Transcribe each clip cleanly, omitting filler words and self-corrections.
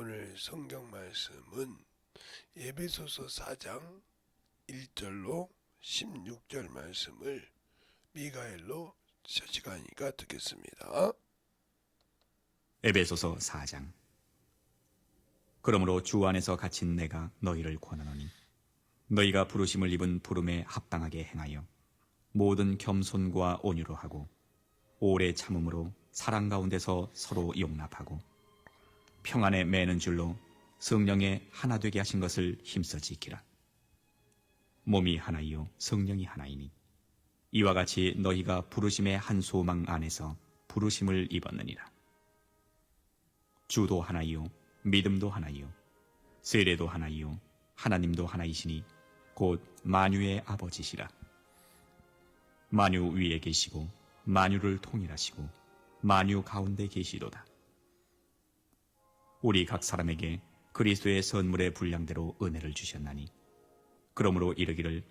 오늘 성경 말씀은 에베소서 4장 1절로 16절 말씀을 미가엘로 시간이니까 듣겠습니다. 에베소서 4장. 그러므로 주 안에서 갇힌 내가 너희를 권하노니 너희가 부르심을 입은 부름에 합당하게 행하여 모든 겸손과 온유로 하고 오래 참음으로 사랑 가운데서 서로 용납하고 평안에 매는 줄로 성령의 하나 되게 하신 것을 힘써 지키라. 몸이 하나이요 성령이 하나이니 이와 같이 너희가 부르심의 한 소망 안에서 부르심을 입었느니라. 주도 하나이요 믿음도 하나이요 세례도 하나이요 하나님도 하나이시니 곧 만유의 아버지시라. 만유 위에 계시고 만유를 통일하시고 만유 가운데 계시도다. 우리 각 사람에게 그리스도의 선물의 분량대로 은혜를 주셨나니 그러므로 이르기를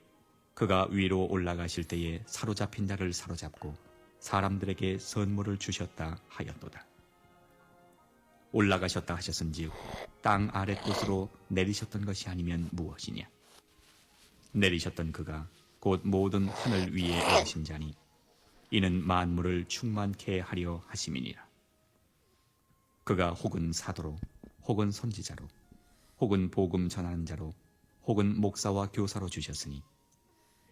그가 위로 올라가실 때에 사로잡힌 자를 사로잡고 사람들에게 선물을 주셨다 하였도다. 올라가셨다 하셨은즉 땅 아래 곳으로 내리셨던 것이 아니면 무엇이냐. 내리셨던 그가 곧 모든 하늘 위에 오르신 자니 이는 만물을 충만케 하려 하심이니라. 그가 혹은 사도로 혹은 선지자로 혹은 복음 전하는 자로 혹은 목사와 교사로 주셨으니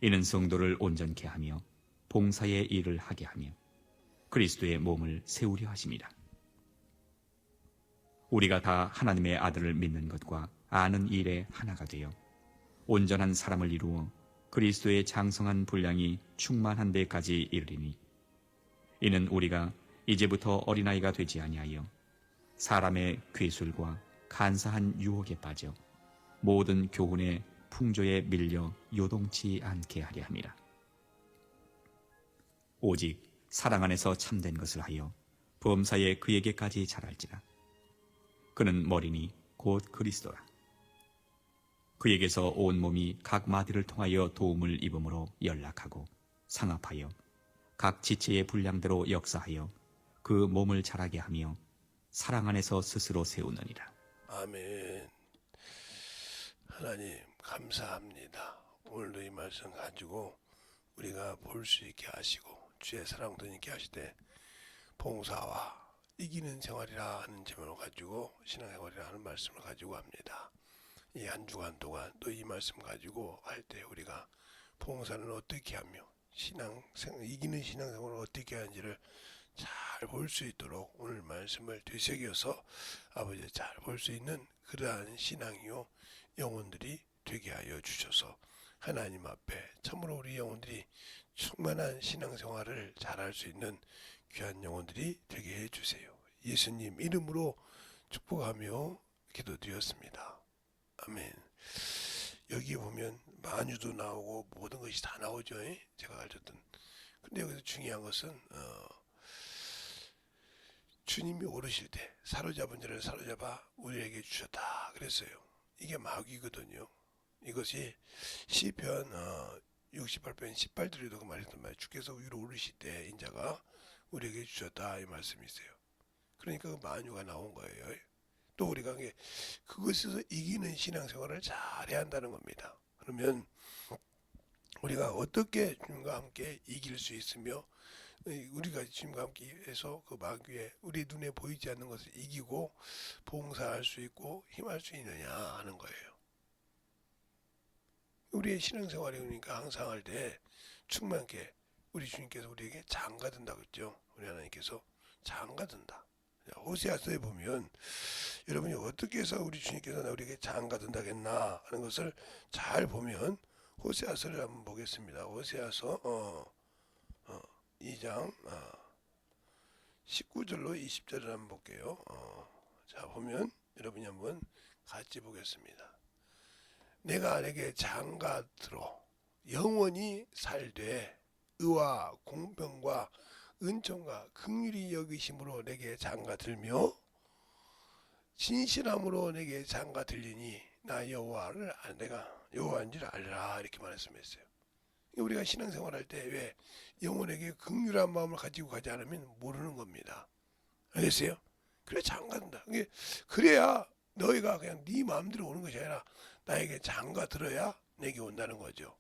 이는 성도를 온전케 하며 봉사의 일을 하게 하며 그리스도의 몸을 세우려 하심이라. 우리가 다 하나님의 아들을 믿는 것과 아는 일에 하나가 되어 온전한 사람을 이루어 그리스도의 장성한 분량이 충만한 데까지 이르리니 이는 우리가 이제부터 어린아이가 되지 아니하여 사람의 괴술과 간사한 유혹에 빠져 모든 교훈의 풍조에 밀려 요동치 않게 하려 함이라. 오직 사랑 안에서 참된 것을 하여 범사에 그에게까지 자랄지라. 그는 머리니 곧 그리스도라. 그에게서 온 몸이 각 마디를 통하여 도움을 입음으로 연락하고 상합하여 각 지체의 분량대로 역사하여 그 몸을 자라게 하며 사랑 안에서 스스로 세우느니라. 아멘. 하나님 감사합니다. 오늘도 이 말씀 가지고 우리가 볼 수 있게 하시고 주의 사랑도 있게 하시되 봉사와 이기는 생활이라 하는 제목을 가지고 신앙생활이라 하는 말씀을 가지고 합니다. 이 한 주간 동안 또 이 말씀 가지고 할 때 우리가 봉사는 어떻게 하며 이기는 신앙생활을 어떻게 하는지를 잘 볼 수 있도록 오늘 말씀을 되새겨서 아버지 잘 볼 수 있는 그러한 신앙이요 영혼들이 되게 하여 주셔서 하나님 앞에 참으로 우리 영혼들이 충만한 신앙생활을 잘할 수 있는 귀한 영혼들이 되게 해주세요. 예수님 이름으로 축복하며 기도드렸습니다. 아멘. 여기 보면 만유도 나오고 모든 것이 다 나오죠. 제가 가르쳤던. 근데 여기서 중요한 것은 주님이 오르실 때 사로잡은 자를 사로잡아 우리에게 주셨다 그랬어요. 이게 마귀거든요. 이것이 시편 68편 18절에도 그 말했던 말이에요. 주께서 위로 오르실 때 인자가 우리에게 주셨다 이 말씀이 있어요. 그러니까 그 만유가 나온 거예요. 또 우리가 그것에서 이기는 신앙생활을 잘해야 한다는 겁니다. 그러면 우리가 어떻게 주님과 함께 이길 수 있으며 우리가 주님과 함께 해서 그 마귀에 우리 눈에 보이지 않는 것을 이기고 봉사할 수 있고 힘할 수 있느냐 하는 거예요. 우리의 신앙생활이 그러니까 항상 할 때 충만케 우리 주님께서 우리에게 장가든다고 했죠. 우리 하나님께서 장가든다. 호세아서에 보면 여러분이 어떻게 해서 우리 주님께서 우리에게 장가든다겠나 하는 것을 잘 보면 호세아서를 한번 보겠습니다. 호세아서 2장 19절로 20절을 한번 볼게요. 자 보면 여러분이 한번 같이 보겠습니다. 내가 내게 장가들어 영원히 살되 의와 공평과 은총과 긍휼히 여기심으로 내게 장가들며 진실함으로 내게 장가들리니 나 여호와를 내가 여호와인 줄 알라 이렇게 말씀했어요. 우리가 신앙생활할 때 왜 영혼에게 긍휼한 마음을 가지고 가지 않으면 모르는 겁니다. 알겠어요? 그래 장가든다. 그래야 너희가 그냥 네 마음대로 오는 것이 아니라 나에게 장가 들어야 내게 온다는 거죠.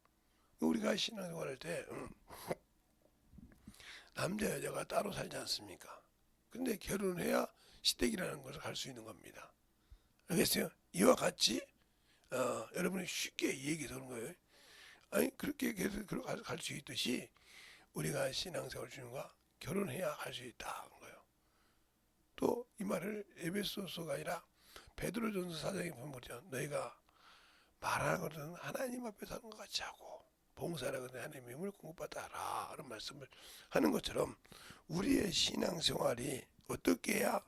우리가 신앙생활할 때 남자 여자가 따로 살지 않습니까? 근데 결혼해야 시댁이라는 것을 갈 수 있는 겁니다. 알겠어요? 이와 같이 여러분이 쉽게 얘기해서 그런 거예요. 아니 그렇게 갈 수 있듯이 우리가 신앙생활 중과 결혼해야 갈 수 있다 그런 거예요. 또 이 말을 에베소서가 아니라 베드로전서 4장에 보면 뭐죠? 너희가 말하거든 하나님 앞에서 하는 것 같이 하고 봉사하거든 하나님의 힘을 공급받아라 하는 말씀을 하는 것처럼 우리의 신앙생활이 어떻게 해야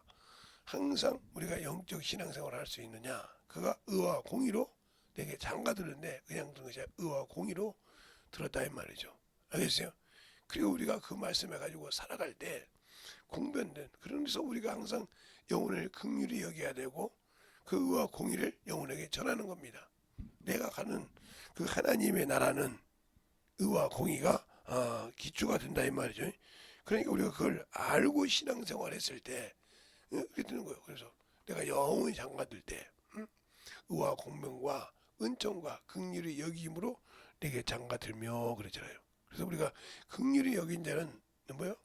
항상 우리가 영적 신앙생활을 할 수 있느냐? 그가 의와 공의로 내게 장가들었는데 그냥 들은 것이 아니라 의와 공의로 들었다 이 말이죠. 알겠어요? 그리고 우리가 그 말씀해 가지고 살아갈 때 공변된 그래서 우리가 항상 영혼을 긍휼히 여겨야 되고 그 의와 공의를 영혼에게 전하는 겁니다. 내가 가는 그 하나님의 나라는 의와 공의가 기초가 된다 이 말이죠. 그러니까 우리가 그걸 알고 신앙생활했을 때 그렇게 되는 거예요. 그래서 내가 영원히 장가들 때 의와 공명과 은총과 긍휼히 여김으로 내게 장가들며 그러잖아요. 그래서 우리가 긍휼히 여긴 자는 뭐요?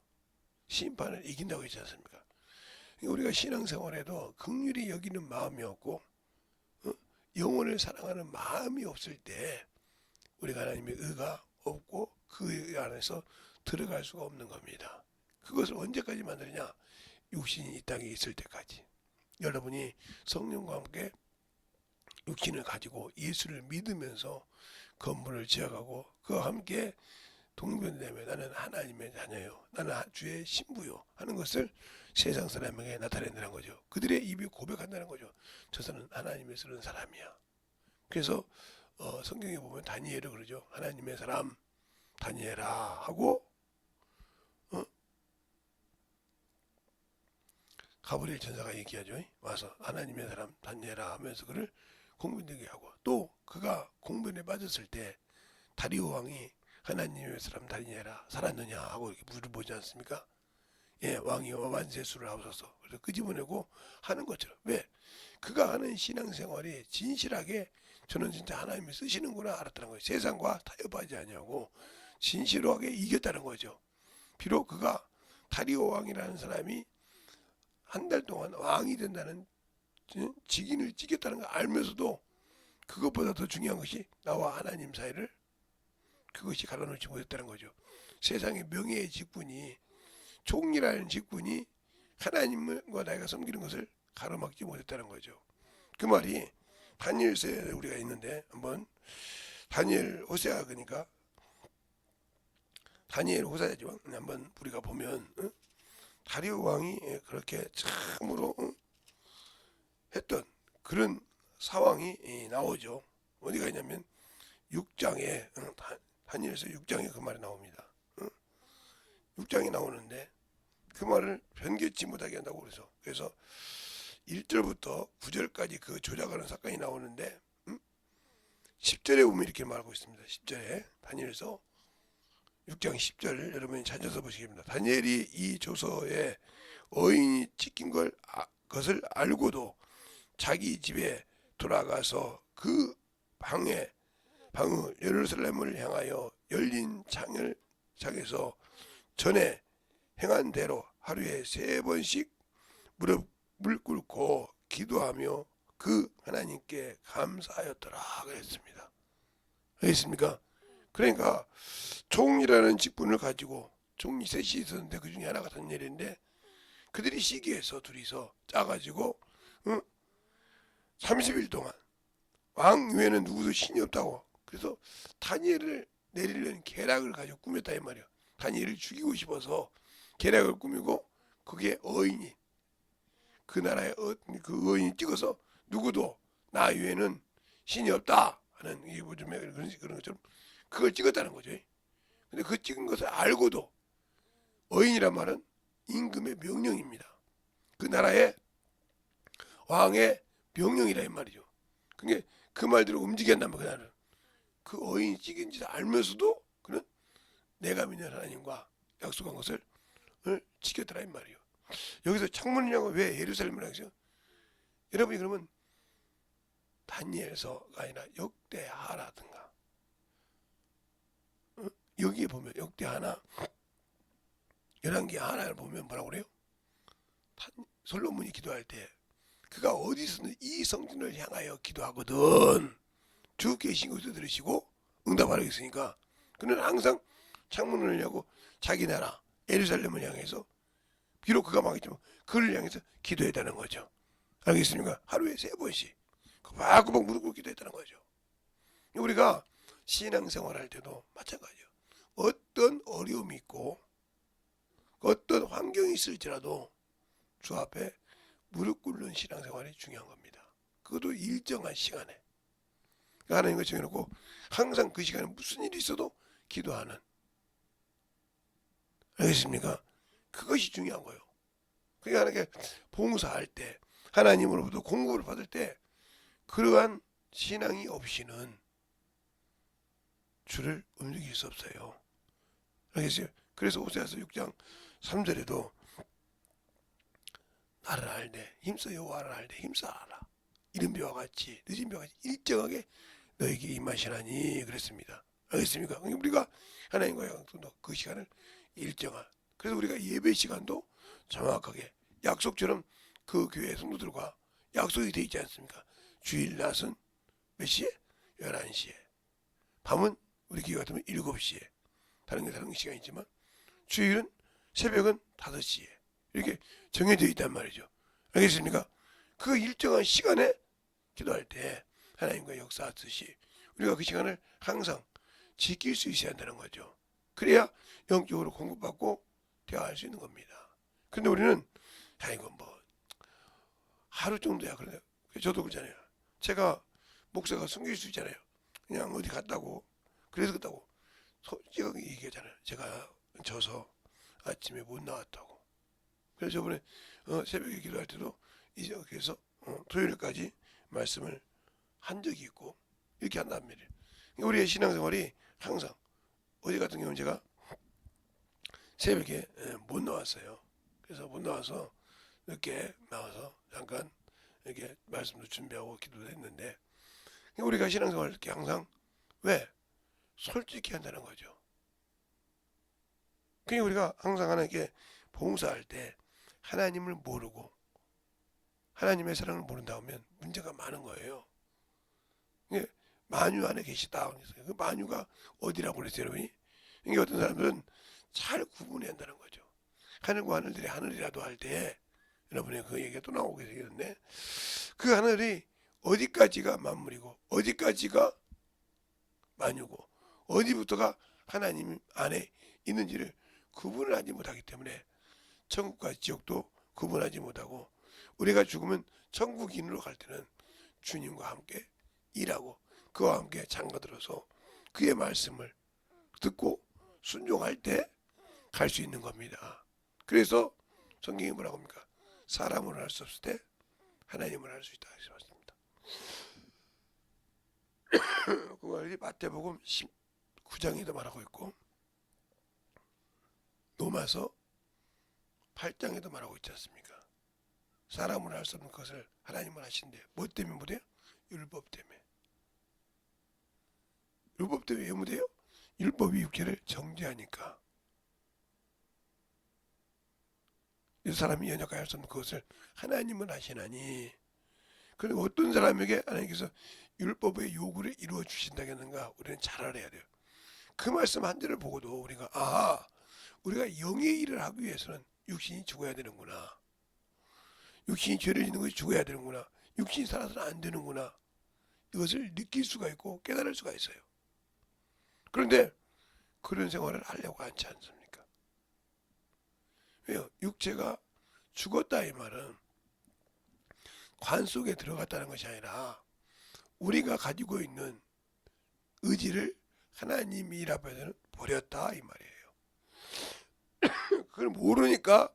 심판을 이긴다고 했지 않습니까? 우리가 신앙생활에도 긍휼히 여기는 마음이 없고 영혼을 사랑하는 마음이 없을 때 우리가 하나님의 의가 없고 그 의 안에서 들어갈 수가 없는 겁니다. 그것을 언제까지 만드느냐? 육신이 이 땅에 있을 때까지. 여러분이 성령과 함께 육신을 가지고 예수를 믿으면서 건물을 지어가고 그와 함께 동변되며 나는 하나님의 자녀요 나는 주의 신부요 하는 것을 세상 사람에게 나타낸다는 거죠. 그들의 입이 고백한다는 거죠. 저 사람은 하나님의 쓰는 사람이야. 그래서 성경에 보면 다니엘을 그러죠. 하나님의 사람 다니엘아 하고 가브리엘 천사가 얘기하죠. 와서 하나님의 사람 다니엘아 하면서 그를 공변되게 하고 또 그가 공변에 빠졌을 때 다리오 왕이 하나님의 사람 다니엘아 살았느냐 하고 이렇게 물어보지 않습니까? 예, 왕이 만세수를 하소서. 그래서 끄집어내고 하는 것처럼 왜? 그가 하는 신앙생활이 진실하게 저는 진짜 하나님이 쓰시는구나 알았다는 거예요. 세상과 타협하지 아니하고 진실하게 이겼다는 거죠. 비록 그가 다리오 왕이라는 사람이 한 달 동안 왕이 된다는 직인을 찍겠다는 걸 알면서도 그것보다 더 중요한 것이 나와 하나님 사이를 그것이 갈라놓지 못했다는 거죠. 세상의 명예의 직분이 총리라는 직분이 하나님과 내가 섬기는 것을 가로막지 못했다는 거죠. 그 말이 다니엘서에 우리가 있는데 한번 다니엘 호세아 그러니까 다니엘 호세아지만 한번 우리가 보면 다리오 왕이 그렇게 참으로 했던 그런 상황이 나오죠. 어디가 있냐면 6장에 다니엘서 6장에 그 말이 나옵니다. 6장이 나오는데 그 말을 변개치 못하게 한다고 그래서 1절부터 9절까지 그 조작하는 사건이 나오는데 10절에 보면 이렇게 말하고 있습니다. 10절에 다니엘서 6장 10절 여러분이 찾아서 보시겠습니다. 다니엘이 이 조서에 어인이 찍힌 것을 알고도 자기 집에 돌아가서 그 방의 예루살렘을 향하여 열린 창에서 전에 행한 대로 하루에 3번씩 무릎을 꿇고 기도하며 그 하나님께 감사하였더라 그랬습니다. 알겠습니까? 그러니까 총이라는 직분을 가지고 총리 셋이 있었는데 그 중에 하나가 다니엘인데 그들이 시기해서 둘이서 짜가지고 30일 동안 왕 외에는 누구도 신이 없다고 그래서 다니엘을 내리려는 계략을 가지고 꾸몄다 이 말이야. 다니엘을 죽이고 싶어서 계략을 꾸미고 그게 어인이 그 나라의 그 어인이 찍어서 누구도 나 외에는 신이 없다 하는 이게 뭐 좀 그런 것처럼 그걸 찍었다는 거죠. 근데 그 찍은 것을 알고도 어인이란 말은 임금의 명령입니다. 그 나라의 왕의 명령이라 이 말이죠. 그게 그 말대로 움직였나면 그 나라를 그 어인이 찍은 짓을 알면서도 그는 내가 믿는 하나님과 약속한 것을 지켰더라 이 말이에요. 여기서 창문이냐고 왜 예루살렘이라고 하죠? 여러분이 그러면 다니엘서가 아니라 역대하라든가, 여기에 보면 역대하나 열왕기 하나를 보면 뭐라고 그래요? 솔로몬이 기도할 때 그가 어디서든 이 성전을 향하여 기도하거든 주 계신 곳에 들으시고 응답하라고 했으니까 그는 항상 창문을 열고 자기 나라 예루살렘을 향해서 비록 그가 망했지만 그를 향해서 기도했다는 거죠. 알겠습니까? 하루에 3번씩 꼬박꼬박 무릎 꿇고 기도했다는 거죠. 우리가 신앙생활 할 때도 마찬가지예요. 어떤 어려움이 있고 어떤 환경이 있을지라도 주 앞에 무릎 꿇는 신앙생활이 중요한 겁니다. 그것도 일정한 시간에 하나님과 정해놓고 항상 그 시간에 무슨 일이 있어도 기도하는, 알겠습니까? 그것이 중요한 거예요. 그게 하나님께 봉사할 때 하나님으로부터 공급을 받을 때 그러한 신앙이 없이는 주를 움직일 수 없어요. 알겠어요? 그래서 호세아서 6장 3절에도 나를 알되 힘써 여호와를 알되 힘써라. 이른 비와 같이 늦은 비와 같이 일정하게 너에게 임하시라니 그랬습니다. 알겠습니까? 우리가 하나님과 약속도 그 시간을 일정한, 그래서 우리가 예배 시간도 정확하게 약속처럼 그 교회 성도들과 약속이 되어 있지 않습니까? 주일 낮은 몇 시에? 11시에. 밤은 우리 기회 같으면 7시에. 다른 시간이지만 주일은 새벽은 5시에. 이렇게 정해져 있단 말이죠. 알겠습니까? 그 일정한 시간에 기도할 때 하나님과 역사하듯이 우리가 그 시간을 항상 지킬 수 있어야 한다는 거죠. 그래야 영적으로 공급받고 대화할 수 있는 겁니다. 근데 우리는 이거 뭐 하루 정도야. 그래. 저도 그러잖아요. 제가 목사가 숨길 수 있잖아요. 그냥 어디 갔다고. 그래서 그렇다고 솔직하게 얘기하잖아요. 제가 져서 아침에 못 나왔다고. 그래서 저번에 새벽에 기도할 때도 이제 그래서 토요일까지 말씀을 한 적이 있고 이렇게 한단 말이에요. 우리의 신앙생활이 항상 어제 같은 경우는 제가 새벽에 못 나왔어요. 그래서 못 나와서 늦게 나와서 잠깐 이렇게 말씀도 준비하고 기도도 했는데 우리가 신앙생활을 이렇게 항상 왜? 솔직히 한다는 거죠. 그러니까 우리가 항상 하나님께 봉사할 때 하나님을 모르고 하나님의 사랑을 모른다 하면 문제가 많은 거예요. 만유 안에 계시다. 그 만유가 어디라고 그랬어요, 여러분이? 이게 어떤 사람들은 잘 구분해야 한다는 거죠. 하늘과 하늘들이 하늘이라도 할 때 여러분의 그 얘기가 또 나오고 계시는데 그 하늘이 어디까지가 만물이고 어디까지가 만유고 어디부터가 하나님 안에 있는지를 구분을 하지 못하기 때문에 천국과 지옥도 구분하지 못하고 우리가 죽으면 천국인으로 갈 때는 주님과 함께 일하고 그와 함께 장가들어서 그의 말씀을 듣고 순종할 때 갈 수 있는 겁니다. 그래서 성경이 뭐라고 합니까? 사람으로 할 수 없을 때 하나님을 할 수 있다 하셨습니다. 그걸 마태복음 19장에도 말하고 있고 로마서 8장에도 말하고 있지 않습니까? 사람으로 할 수 없는 것을 하나님은 하신대요. 뭐 때문에 못해요? 율법 때문에. 율법 때문에 왜 못해요? 율법이 육체를 정죄하니까. 이 사람이 연약하게 할 수 없는 그것을 하나님은 하시나니. 그리고 어떤 사람에게 하나님께서 율법의 요구를 이루어 주신다겠는가 우리는 잘 알아야 돼요. 그 말씀 한 절을 보고도 우리가 우리가 영의 일을 하기 위해서는 육신이 죽어야 되는구나. 육신이 죄를 짓는 것이 죽어야 되는구나. 육신이 살아서는 안 되는구나. 이것을 느낄 수가 있고 깨달을 수가 있어요. 그런데 그런 생활을 하려고 하지 않습니까? 왜요? 육체가 죽었다 이 말은 관 속에 들어갔다는 것이 아니라 우리가 가지고 있는 의지를 하나님이 앞에서는 버렸다 이 말이에요. 그걸 모르니까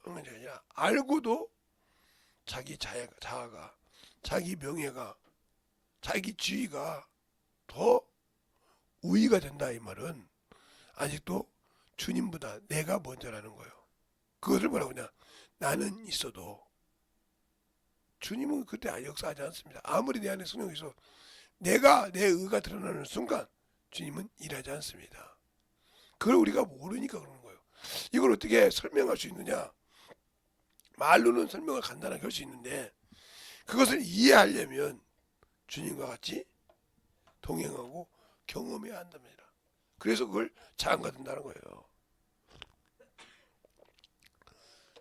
그런 게 아니라 알고도 자기 자아가 자기 명예가 자기 지위가 더 우위가 된다 이 말은 아직도 주님보다 내가 먼저라는 거예요. 그것을 뭐라고 하냐? 나는 있어도 주님은 그때 역사하지 않습니다. 아무리 내 안에 성령이 있어 내가 내 의가 드러나는 순간 주님은 일하지 않습니다. 그걸 우리가 모르니까 그러는 거예요. 이걸 어떻게 설명할 수 있느냐? 말로는 설명을 간단하게 할 수 있는데 그것을 이해하려면 주님과 같이 동행하고 경험해야 한답니다. 그래서 그걸 장가 든다는 거예요.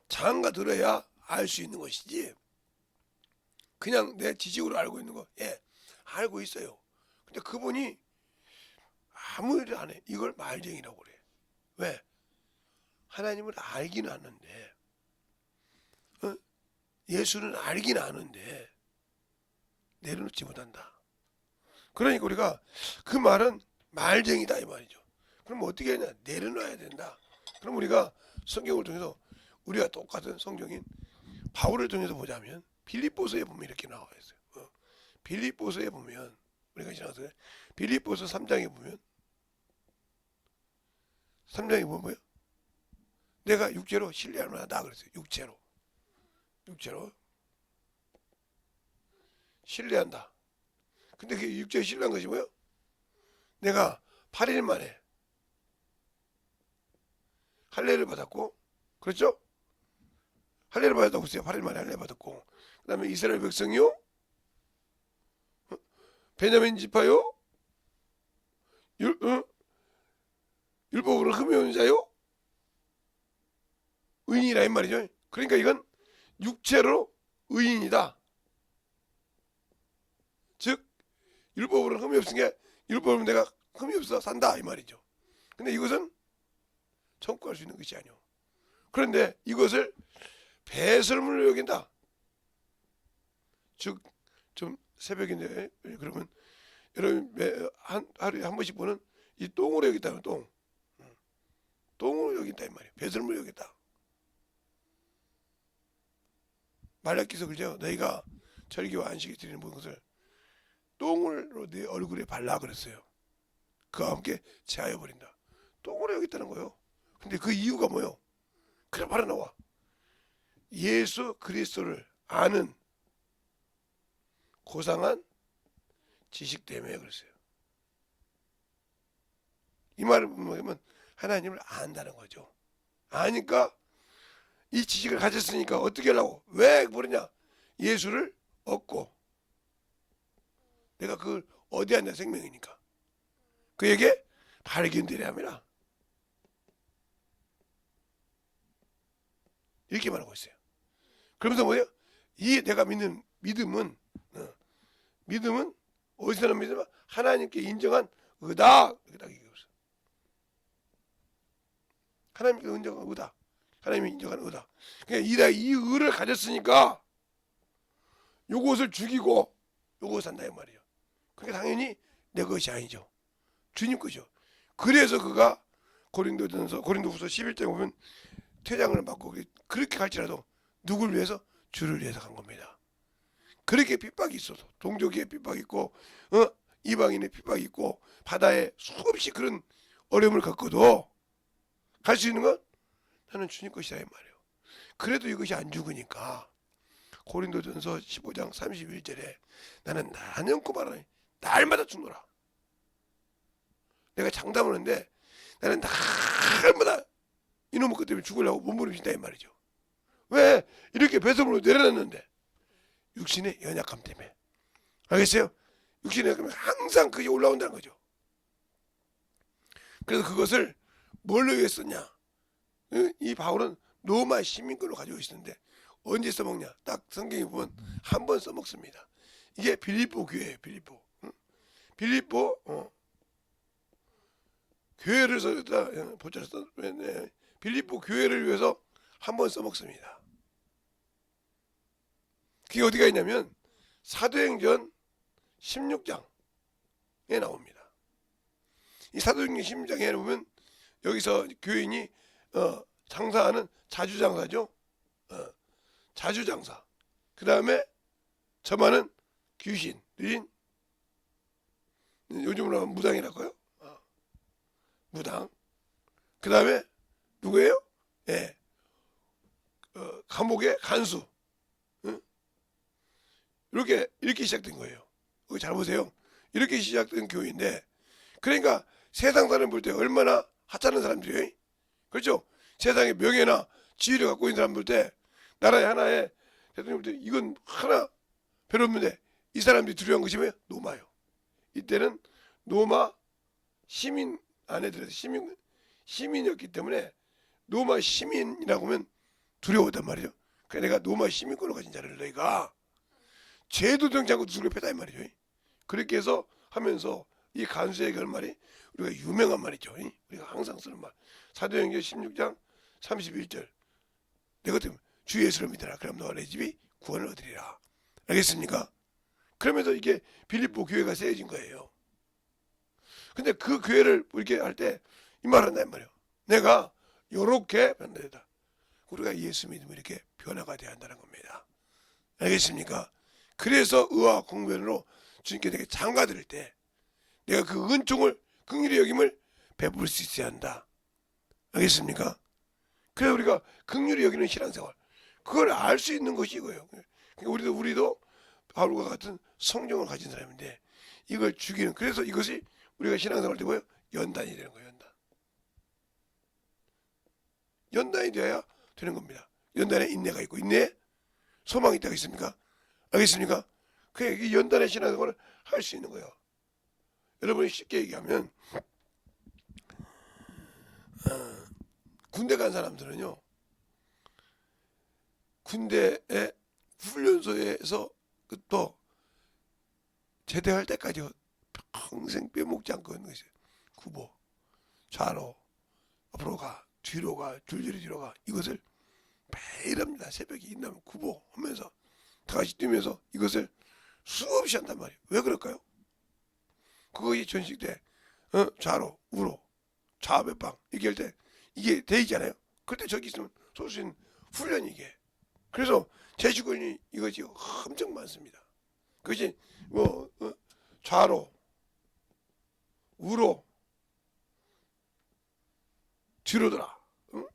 장가 들어야 알 수 있는 것이지 그냥 내 지식으로 알고 있는 거, 예, 알고 있어요. 근데 그분이 아무 일을 안 해. 이걸 말쟁이라고 그래. 왜? 하나님을 알기는 아는데, 예수는 알긴 아는데 내려놓지 못한다. 그러니까 우리가 그 말은 말쟁이다 이 말이죠. 그럼 어떻게 하냐? 내려놔야 된다. 그럼 우리가 성경을 통해서 우리가 똑같은 성경인 바울을 통해서 보자면 빌립보서에 보면 이렇게 나와 있어요. 빌립보서에 보면 우리가 지나서 빌립보서 3장에 보면 3장에 보면 뭐예요? 내가 육체로 신뢰할 만하다 그랬어요. 육체로 신뢰한다. 근데 그 육체에 신뢰한 것이 뭐예요? 내가 8일 만에 할례를 받았고, 그렇죠? 할례를 받았다고 했어요. 8일 만에 할례 받았고, 그 다음에 이스라엘 백성이요, 베냐민 지파요, 율법으로 흠이오는 자요, 의인이라 이 말이죠. 그러니까 이건 육체로 의인이다. 즉 율법으로 흠이 없으니까 율법으로 내가 흠이 없어 산다 이 말이죠. 근데 이것은 청구할 수 있는 것이 아니오. 그런데 이것을 배설물로 여긴다. 즉 좀 새벽인데 그러면 여러분 하루에 한 번씩 보는 이 똥으로 여긴다면 똥으로 여긴다 이 말이에요. 배설물로 여긴다. 말라기서 그죠? 너희가 절기와 안식에 드리는 모든 것을 똥으로 네 얼굴에 발라 그랬어요. 그와 함께 제하여 버린다. 똥으로 여겼다는 거예요. 근데 그 이유가 뭐예요? 그래 바로 나와. 예수 그리스도를 아는 고상한 지식 때문에 그랬어요. 이 말은 뭐냐면 하나님을 안다는 거죠. 아니까 이 지식을 가졌으니까 어떻게 하려고? 왜 그러냐? 예수를 얻고 내가 그걸 어디에 내 생명이니까 그에게 발견되려 함이라. 이렇게 말하고 있어요. 그러면서 뭐예요? 이 내가 믿는 믿음은 어디서 나는 믿음은 하나님께 인정한 의다. 이렇게 딱 얘기했어요. 하나님께 인정한 의다. 하나님이 인정한 의다. 그러니까 이 의를 가졌으니까 요것을 죽이고 요것을 산다 이 말이에요. 그러니까 당연히 내 것이 아니죠. 주님 거죠. 그래서 그가 고린도후서 11장에 보면 퇴장을 받고 그렇게 갈지라도 누구를 위해서? 주를 위해서 간 겁니다. 그렇게 핍박이 있어서 동족의 핍박이 있고 이방인의 핍박이 있고 바다에 수없이 그런 어려움을 겪어도 갈 수 있는 건 나는 주님 것이다 이 말이에요. 그래도 이것이 안 죽으니까 고린도전서 15장 31절에 나는 나념고 말하니 날마다 죽노라. 내가 장담을 하는데 나는 날마다 이놈의 것 때문에 죽으려고 몸부림친다 이 말이죠. 왜? 이렇게 배설물로 내려놨는데 육신의 연약함 때문에. 알겠어요? 육신의 연약함이 항상 그게 올라온다는 거죠. 그래서 그것을 뭘로 했었냐? 이 바울은 로마 시민권을 가지고 있었는데 언제 써먹냐? 딱 성경에 보면 한 번 써먹습니다. 이게 빌립보 교회예요. 빌립보 교회를 써다 보자 빌립보 교회를 위해서 한 번 써먹습니다. 그게 어디가 있냐면 사도행전 16장에 나옵니다. 이 사도행전 16장에 보면 여기서 교인이 장사하는 자주장사죠. 자주장사. 그 다음에 점하는 귀신들인 요즘으로 하면 무당이라고요. 무당. 그 다음에 누구예요? 예. 감옥의 간수. 이렇게 시작된 거예요. 잘 보세요. 이렇게 시작된 교회인데, 그러니까 세상 사람 볼 때 얼마나 하찮은 사람들이에요. 그렇죠? 세상의 명예나 지위를 갖고 있는 사람 볼 때, 나라의 하나의 대통령 볼 때 이건 하나 별로 없는데, 이 사람들이 두려운 것이 뭐예요? 노마요. 이때는 노마 시민 안에 들어서 시민이었기 때문에 노마 시민이라고 하면 두려웠단 말이죠. 그러니까 내가 노마 시민권을 가진 자를 너희가 죄도 정치 않고 두들겨 패다 이 말이죠. 그렇게 해서 하면서 이 간수의 결말이 우리가 유명한 말이죠. 우리가 항상 쓰는 말. 사도행전 16장 31절. 내 같으면 주 예수를 믿어라. 그럼 너와 내 집이 구원을 얻으리라. 알겠습니까? 그러면서 이게 빌립보 교회가 세워진 거예요. 근데 그 교회를 이렇게 할 때 이 말 한단 말이에요. 내가 요렇게 변화되다. 우리가 예수 믿으면 이렇게 변화가 돼야 한다는 겁니다. 알겠습니까? 그래서 의와 공변으로 주님께 내게 장가드릴 때 내가 그 은총을 긍휼히 여김을 베풀 수 있어야 한다. 알겠습니까? 그래서 우리가 긍휼히 여기는 신앙생활, 그걸 알 수 있는 것이 이거예요. 그러니까 우리도 바울과 같은 성령을 가진 사람인데 이걸 죽이는, 그래서 이것이 우리가 신앙생활 때 뭐예요? 연단이 되는 거예요. 연단이 돼야 되는 겁니다. 연단에 인내가 있고, 인내에 소망이 있다고 있습니까? 알겠습니까? 그 연단의 신앙생활을 할 수 있는 거예요. 여러분이 쉽게 얘기하면 군대 간 사람들은요, 군대의 훈련소에서 또 제대할 때까지 평생 빼먹지 않고 있는 것이에요. 구보, 좌로, 앞으로 가, 뒤로 가, 줄줄이 뒤로 가. 이것을 매일 합니다. 새벽에 일어나면 구보 하면서 다 같이 뛰면서 이것을 수없이 한단 말이에요. 왜 그럴까요? 그것이 전식 때 좌로, 우로, 좌배방 이렇게 할 때 이게 돼 있잖아요. 그때 저기 있으면 쏠 수 있는 훈련이 이게. 그래서 제주군이 이것이 엄청 많습니다. 그것이 좌로, 우로, 뒤로 돌아. 응?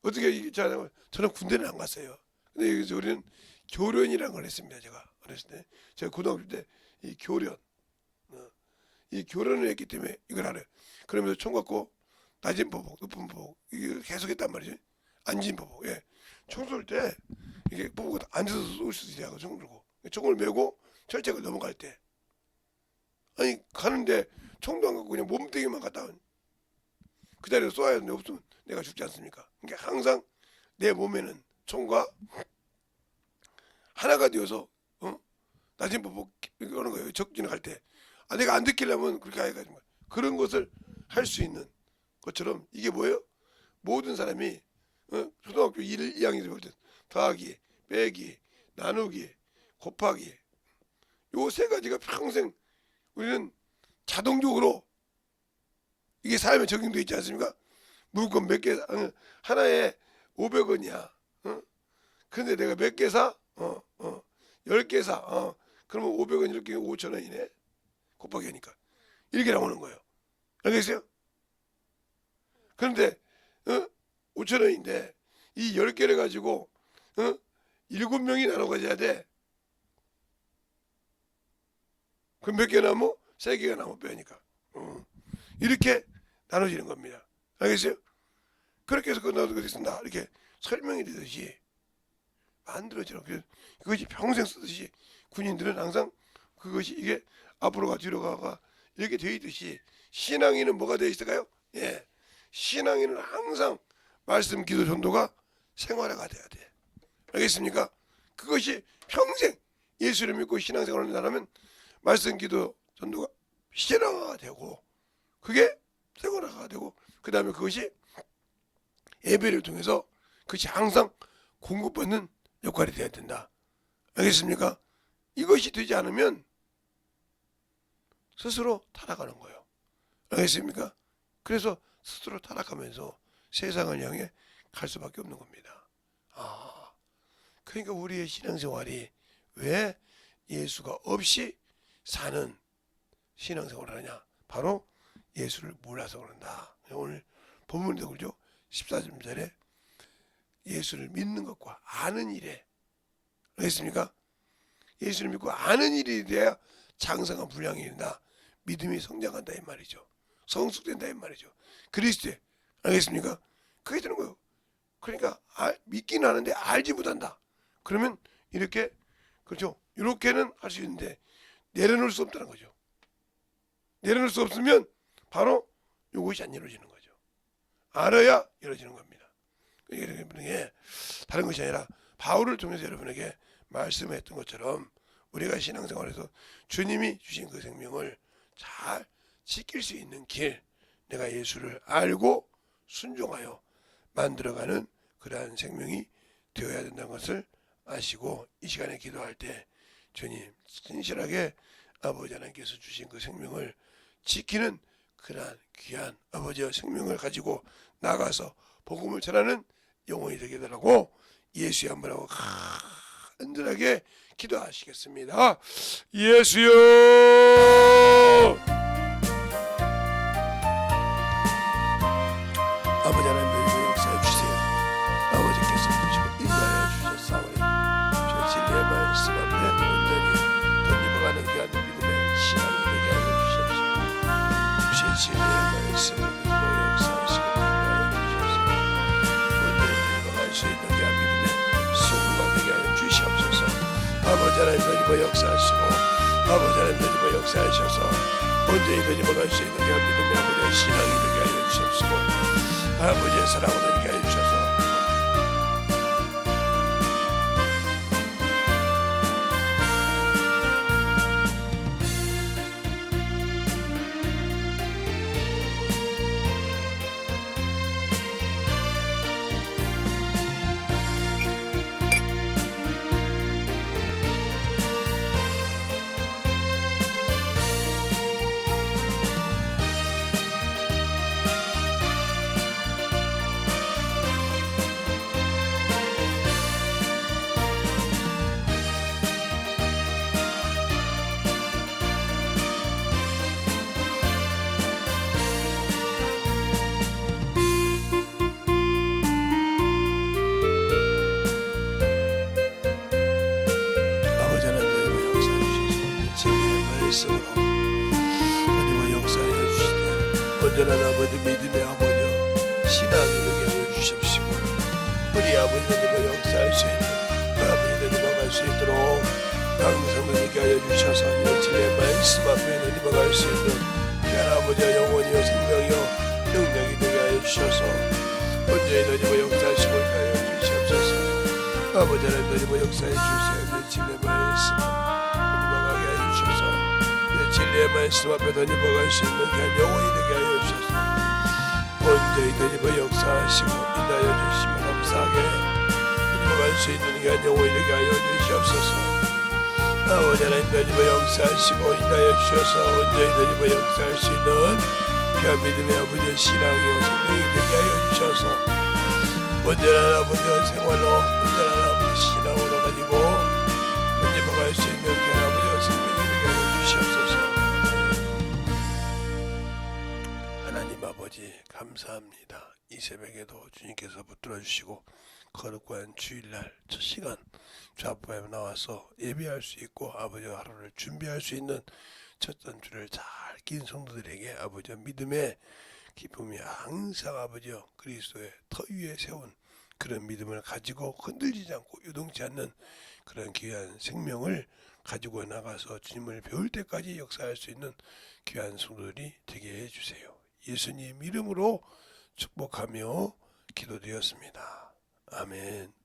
어떻게 이게 저는 군대는 안 갔어요. 근데 여기서 우리는 교련이라는 걸 했습니다. 제가 어렸을 때, 제가 고등학교 때 이 교련, 이 교련을 했기 때문에 이걸 알아요. 그러면서 총 갖고 낮은 보복, 높은 보복 이게 계속했단 말이죠. 앉은 보복. 예. 총 쏠 때 이게 보고 앉아서 쏠 수도 있다고 총 들고 총을 메고 철책을 넘어갈 때, 아니 가는데 총도 안 갖고 그냥 몸뚱이만 갖다 그 자리에 쏘아야 하는데 없으면 내가 죽지 않습니까? 그러니까 항상 내 몸에는 총과 하나가 되어서 낮은 보복 이러는 거예요. 적진을 갈 때. 내가 안 듣기려면 그렇게 해가지고 그런 것을 할 수 있는 것처럼 이게 뭐예요? 모든 사람이 초등학교 1, 2학년 때 볼 때 더하기, 빼기, 나누기, 곱하기 요 세 가지가 평생 우리는 자동적으로 이게 삶에 적용되어 있지 않습니까? 물건 몇 개, 하나에 500원이야. 근데 내가 몇 개 사? 10개 사. 그러면 500원 이렇게 5,000원이네. 곱하기 하니까. 이렇게 나오는 거예요. 알겠어요? 그런데, 5,000원인데, 이 10개를 가지고, 7명이 나눠 가져야 돼. 그럼 몇 개 남어? 3개가 남아 빼니까. 이렇게 나눠지는 겁니다. 알겠어요? 그렇게 해서 나도 그렇게 쓴다. 이렇게 설명이 되듯이 만들어지는. 그것이 평생 쓰듯이 군인들은 항상 그것이 이게 앞으로 가 뒤로 가가 이렇게 되어 있듯이 신앙인은 뭐가 되어 있을까요? 예, 신앙인은 항상 말씀, 기도, 전도가 생활화가 돼야 돼. 알겠습니까? 그것이 평생 예수를 믿고 신앙생활을 한다면 말씀, 기도, 전도가 실행화가 되고 그게 생활화가 되고 그 다음에 그것이 예배를 통해서 그것이 항상 공급받는 역할이 돼야 된다. 알겠습니까? 이것이 되지 않으면 스스로 타락하는 거예요. 알겠습니까? 그래서 스스로 타락하면서 세상을 향해 갈 수밖에 없는 겁니다. 그러니까 우리의 신앙생활이 왜 예수가 없이 사는 신앙생활을 하냐? 바로 예수를 몰라서 그런다. 오늘 본문에도 그러죠. 14절에 예수를 믿는 것과 아는 일에, 알겠습니까? 예수를 믿고 아는 일이 돼야 장성한 분량이 일어나 믿음이 성장한다 이 말이죠. 성숙된다 이 말이죠. 그리스도에 알겠습니까? 그게 되는 거예요. 그러니까 믿기는 하는데 알지 못한다. 그러면 이렇게 그렇죠. 이렇게는 할 수 있는데 내려놓을 수 없다는 거죠. 내려놓을 수 없으면 바로 이것이 안 이루어지는 거죠. 알아야 이루어지는 겁니다. 여러분에게 다른 것이 아니라 바울을 통해서 여러분에게 말씀했던 것처럼 우리가 신앙생활에서 주님이 주신 그 생명을 잘 지킬 수 있는 길, 내가 예수를 알고 순종하여 만들어가는 그러한 생명이 되어야 된다는 것을 아시고 이 시간에 기도할 때 주님 진실하게 아버지 하나님께서 주신 그 생명을 지키는 그러한 귀한 아버지의 생명을 가지고 나가서 복음을 전하는 영혼이 되게 되라고 예수의 한번하고 간절하게 기도하시겠습니다. 예수여, 아버지 하나님 역사해 주세요. 아버지께서 보시고 인도하여 주셨사오니 저 진리의 말씀 앞에 온전히 던져가는 귀한 믿음의 신앙이 되게 하여 주십시오. 주신 진리의 말씀을 믿고 역사하시고 인도하여 주셔서 온전히 던져갈 수 있는 귀한 믿음의 소구가 되게 하여 주시옵소서. 아버지 하나님 던지고 역사하시고 아버지 하나님 던지고 역사하셔서 온전히 던져갈 수 있는 귀한 믿음의 아버지의 신앙이 되게 하여 주시옵시고 아버지의 사랑을 되게 하여 주셔서 말씀으로 하나님의 역사하여 주시되 온전한 아버지 믿음의 아버지 신앙이 되게 하여 주십시오. 우리 아버지 하나님의 역사할 수 있는 아버지 하나님과 갈 수 있도록 항상 되게 하여 주셔서 진리의 말씀 앞에 하나님과 갈 수 있는 귀한 아버지의 영혼이요 생명이요 능력이 되게 하여 주셔서 온전히 하나님의 역사하시고 하여 주시옵소서. 아버지 하나님 하나님의 역사해 주세요. 진리의 말씀 진리의 말씀 앞에 던져갈 수 있는 귀한 영혼이 되게 하여 주셔서 온전히 던져버 역사하시고 인하여 주시면 감사하게 던져갈 수 있는 귀한 영혼이 되게 하여 주시옵소서. 아버지 하나님 던져버 역사하시고 인하여 주셔서 온전히 던져버 역사할 수 있는 귀한 믿음의 아버지의 신앙이요 생명이 되게 하여 주셔서 온전한 아버지의 생활로 온전한 아버지 신앙으로 가지고 던져갈 수 있는 귀한 아버지의 생명이 되게 하여 주시옵소서. 하나님 아버지 감사합니다. 이 새벽에도 주님께서 붙들어 주시고 거룩한 주일날 첫 시간 좌포에 나와서 예배할 수 있고 아버지와 하루를 준비할 수 있는 첫 단추를 잘 낀 성도들에게 아버지의 믿음의 기쁨이 항상 아버지여 그리스도의 터 위에 세운 그런 믿음을 가지고 흔들리지 않고 요동치 않는 그런 귀한 생명을 가지고 나가서 주님을 배울 때까지 역사할 수 있는 귀한 성도들이 되게 해주세요. 예수님 이름으로 축복하며 기도드렸습니다. 아멘.